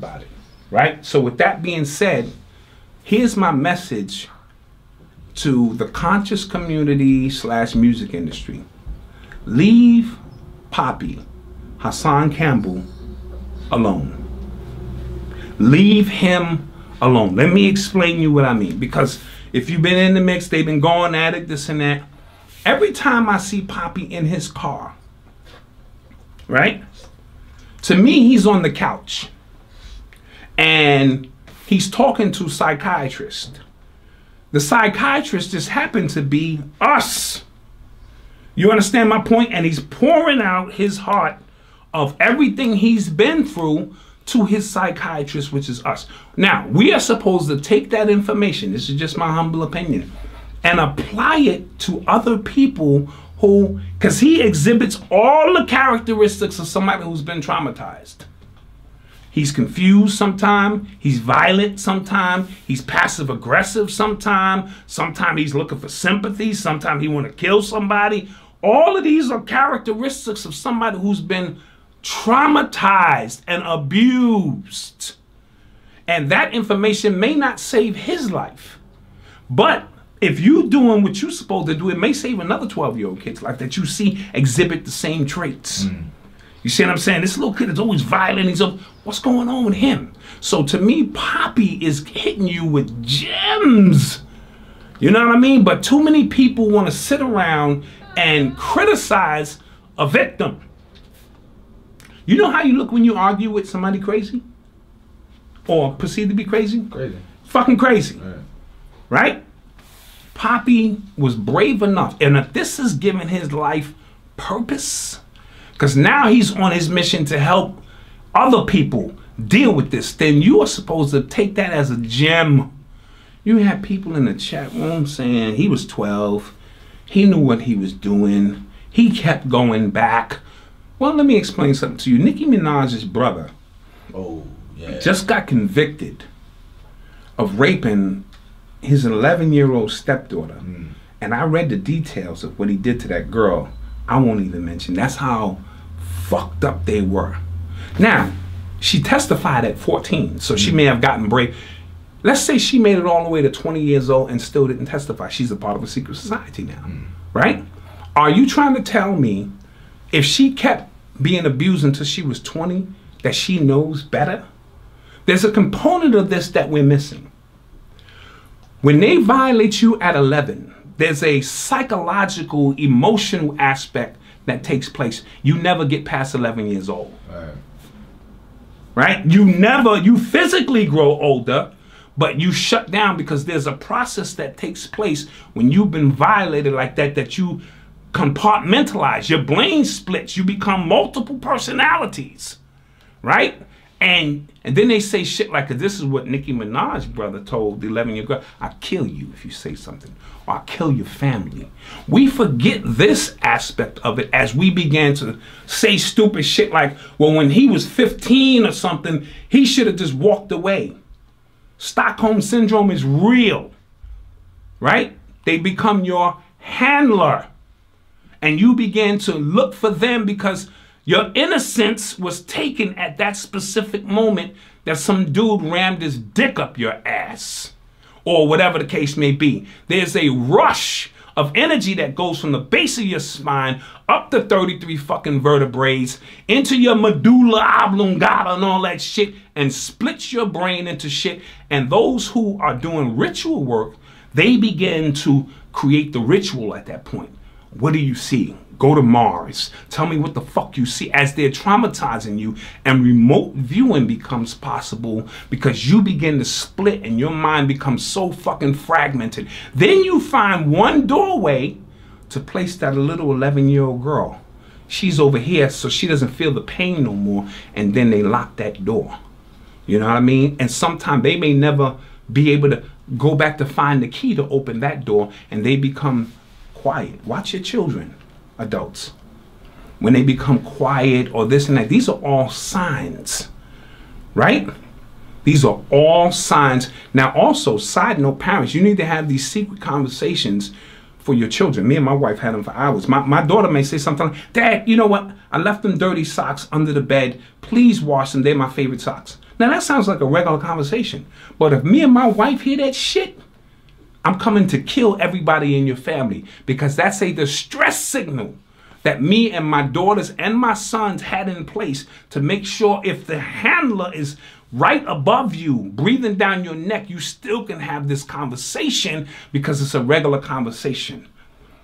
about it, right? So with that being said, here's my message to the conscious community / music industry. Leave Poppy, Hassan Campbell, alone. Leave him alone. Let me explain to you what I mean. Because if you've been in the mix, they've been going at it, this and that. Every time I see Poppy in his car, right? To me, he's on the couch. And he's talking to a psychiatrist. The psychiatrist just happened to be us. You understand my point? And he's pouring out his heart of everything he's been through to his psychiatrist, which is us. Now, we are supposed to take that information, this is just my humble opinion, and apply it to other people who, because he exhibits all the characteristics of somebody who's been traumatized. He's confused sometimes, he's violent sometimes, he's passive aggressive sometimes he's looking for sympathy, sometimes he want to kill somebody. All of these are characteristics of somebody who's been traumatized and abused. And that information may not save his life. But if you're doing what you're supposed to do, it may save another 12-year-old kid's life that you see exhibit the same traits. You see what I'm saying? This little kid is always violent. He's always, what's going on with him? So to me, Poppy is hitting you with gems. You know what I mean? But too many people want to sit around and criticize a victim. You know how you look when you argue with somebody crazy? Or perceived to be crazy? Crazy. Fucking crazy. Right? Poppy was brave enough. And if this is giving his life purpose, because now he's on his mission to help other people deal with this, then you are supposed to take that as a gem. You had people in the chat room saying he was 12. He knew what he was doing. He kept going back. Well, let me explain something to you. Nicki Minaj's brother just got convicted of raping his 11-year-old stepdaughter. And I read the details of what he did to that girl. I won't even mention. That's how fucked up they were. Now, she testified at 14, so she may have gotten brave. Let's say she made it all the way to 20 years old and still didn't testify. She's a part of a secret society now, right? Are you trying to tell me if she kept being abused until she was 20, that she knows better? There's a component of this that we're missing. When they violate you at 11, there's a psychological, emotional aspect that takes place. You never get past 11 years old. Right? You physically grow older, but you shut down because there's a process that takes place when you've been violated like that, that you compartmentalize, your brain splits, you become multiple personalities, right? And then they say shit like, this is what Nicki Minaj's brother told the 11-year-old girl, I'll kill you if you say something, or I'll kill your family. We forget this aspect of it as we began to say stupid shit like, well, when he was 15 or something, he should have just walked away. Stockholm Syndrome is real, right? They become your handler. And you begin to look for them because your innocence was taken at that specific moment that some dude rammed his dick up your ass, or whatever the case may be. There's a rush of energy that goes from the base of your spine up the 33 fucking vertebrae into your medulla oblongata and all that shit, and splits your brain into shit. And those who are doing ritual work, they begin to create the ritual at that point. What do you see? Go to Mars. Tell me what the fuck you see, as they're traumatizing you, and remote viewing becomes possible because you begin to split and your mind becomes so fucking fragmented. Then you find one doorway to place that little 11-year-old girl. She's over here so she doesn't feel the pain no more, and then they lock that door. You know what I mean? And sometimes they may never be able to go back to find the key to open that door, and they become quiet. Watch your children, adults. When they become quiet or this and that, these are all signs, right? These are all signs. Now also, side note, parents, you need to have these secret conversations for your children. Me and my wife had them for hours. My daughter may say something like, Dad, you know what? I left them dirty socks under the bed. Please wash them. They're my favorite socks. Now that sounds like a regular conversation. But if me and my wife hear that shit, I'm coming to kill everybody in your family, because that's a distress signal that me and my daughters and my sons had in place to make sure if the handler is right above you, breathing down your neck, you still can have this conversation, because it's a regular conversation.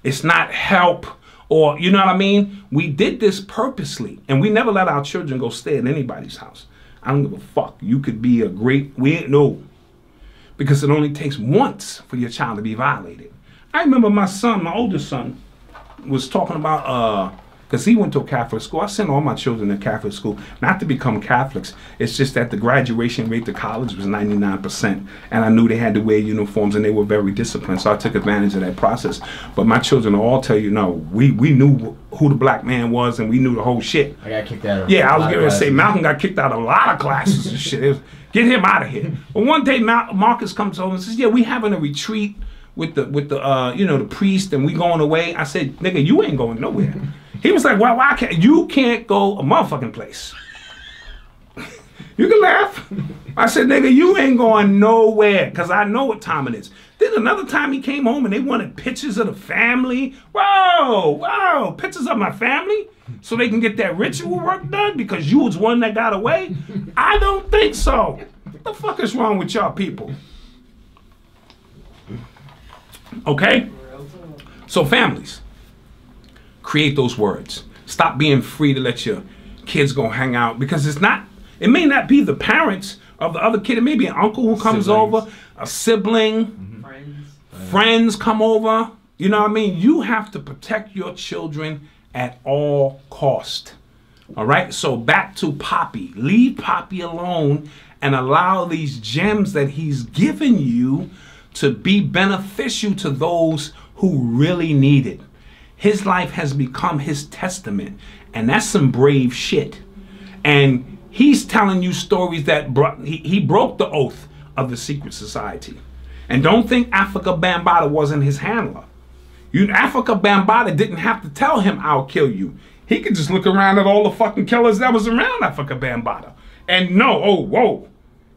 It's not help or, you know what I mean? We did this purposely, and we never let our children go stay at anybody's house. I don't give a fuck. You could be a great, no. Because it only takes once for your child to be violated. I remember my son, my oldest son, was talking about, because he went to a Catholic school. I sent all my children to Catholic school, not to become Catholics. It's just that the graduation rate to college was 99%. And I knew they had to wear uniforms and they were very disciplined. So I took advantage of that process. But my children will all tell you, no, we knew who the black man was and we knew the whole shit. I got kicked out of I was going to say, Malcolm got kicked out of a lot of classes and shit. It was, get him out of here. But one day Marcus comes over and says, yeah, we having a retreat with the the priest and we going away. I said, nigga, you ain't going nowhere. He was like, well, why can't you can't go a motherfucking place? You can laugh. I said, nigga, you ain't going nowhere, because I know what time it is. Then another time he came home and they wanted pictures of the family. Whoa, pictures of my family so they can get that ritual work done because you was one that got away? I don't think so. What the fuck is wrong with y'all people? Okay? So families, create those words. Stop being free to let your kids go hang out, because it may not be the parents of the other kid. It may be an uncle who comes over, a sibling, friends come over. You know what I mean? You have to protect your children at all cost. All right? So back to Poppy. Leave Poppy alone and allow these gems that he's given you to be beneficial to those who really need it. His life has become his testament, and that's some brave shit. And he's telling you stories that he broke the oath of the secret society. And don't think Africa Bambaataa wasn't his handler. Africa Bambaataa didn't have to tell him, I'll kill you. He could just look around at all the fucking killers that was around Africa Bambaataa and know, oh, whoa.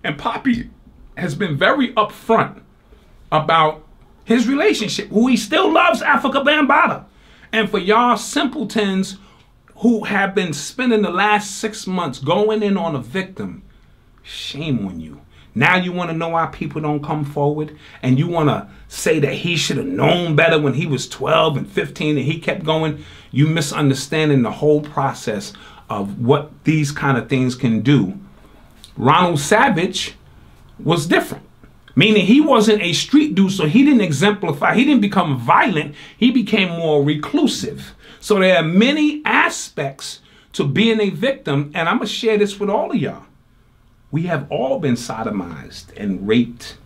And Poppy has been very upfront about his relationship, who he still loves Africa Bambaataa. And for y'all simpletons who have been spending the last 6 months going in on a victim, shame on you. Now you want to know why people don't come forward, and you want to say that he should have known better when he was 12 and 15 and he kept going. You misunderstanding the whole process of what these kind of things can do. Ronald Savage was different. Meaning he wasn't a street dude, so he didn't exemplify, he didn't become violent, he became more reclusive. So there are many aspects to being a victim, and I'm going to share this with all of y'all. We have all been sodomized and raped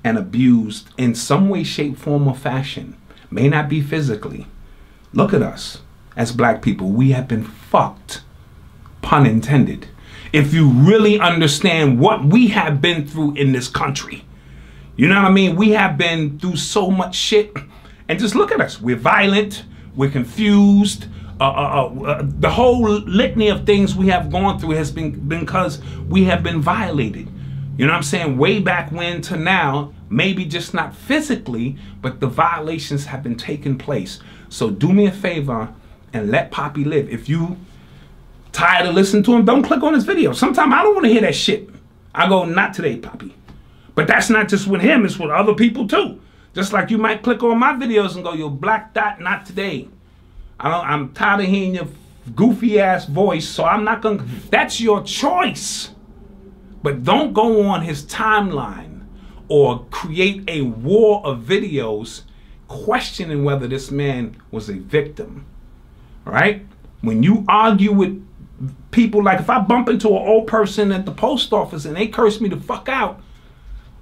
and abused in some way, shape, form, or fashion. May not be physically. Look at us as black people. We have been fucked, pun intended. If you really understand what we have been through in this country. You know what I mean? We have been through so much shit. And just look at us. We're violent. We're confused. The whole litany of things we have gone through has been because we have been violated. You know what I'm saying? Way back when to now, maybe just not physically, but the violations have been taking place. So do me a favor and let Poppy live. If you tired of listening to him, don't click on his video. Sometimes I don't want to hear that shit. I go, not today, Poppy. But that's not just with him, it's with other people too. Just like you might click on my videos and go, yo, black dot, not today. I'm tired of hearing your goofy ass voice, so I'm not gonna, that's your choice. But don't go on his timeline or create a war of videos questioning whether this man was a victim, all right? When you argue with people, like if I bump into an old person at the post office and they curse me the fuck out,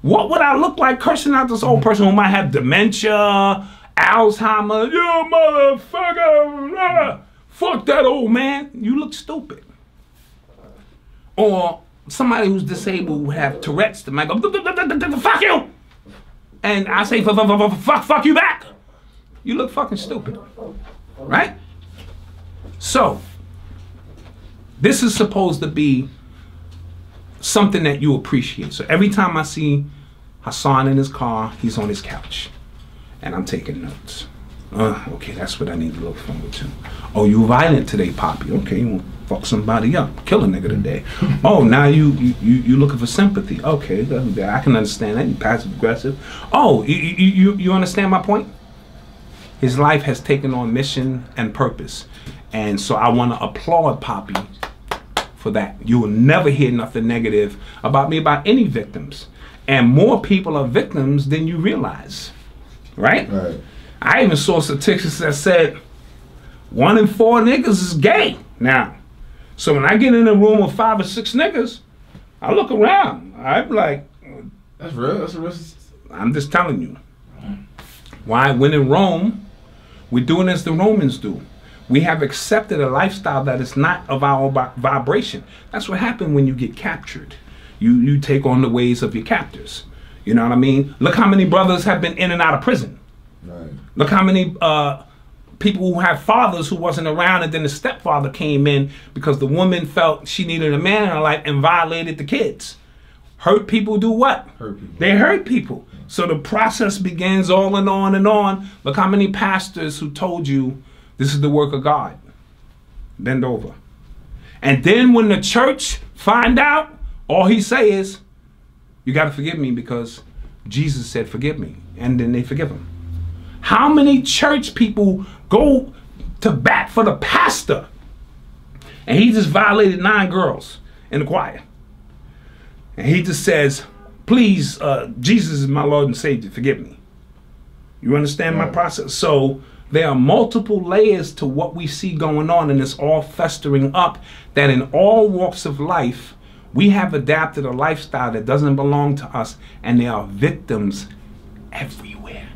what would I look like cursing out this old person who might have dementia, Alzheimer's? You motherfucker! Fuck that old man. You look stupid. Or somebody who's disabled who have Tourette's, they might go, fuck you! And I say, fuck you back. You look fucking stupid. Right? So, this is supposed to be something that you appreciate. So every time I see Hassan in his car, he's on his couch, and I'm taking notes. Okay, that's what I need to look forward to. Oh, you violent today, Poppy. Okay, you want to fuck somebody up, kill a nigga today. Oh, now you looking for sympathy. Okay, I can understand that. You passive aggressive. Oh, you understand my point? His life has taken on mission and purpose, and so I want to applaud Poppy for that. You will never hear nothing negative about me about any victims, and more people are victims than you realize, right? Right. I even saw statistics that said 1 in 4 niggas is gay now. So when I get in a room with 5 or 6 niggas, I look around. I'm like, that's real. That's real. I'm just telling you. Why? When in Rome, we're doing as the Romans do. We have accepted a lifestyle that is not of our vibration. That's what happened when you get captured. You take on the ways of your captors. You know what I mean? Look how many brothers have been in and out of prison. Right. Look how many people who have fathers who wasn't around, and then the stepfather came in because the woman felt she needed a man in her life and violated the kids. Hurt people do what? Hurt people. They hurt people. So the process begins on and on and on. Look how many pastors who told you this is the work of God. Bend over. And then when the church find out, all he say is, you got to forgive me because Jesus said forgive me. And then they forgive him. How many church people go to bat for the pastor and he just violated 9 girls in the choir? And he just says, please, Jesus is my Lord and Savior, forgive me. You understand my process? So there are multiple layers to what we see going on, and it's all festering up that in all walks of life, we have adapted a lifestyle that doesn't belong to us, and there are victims everywhere.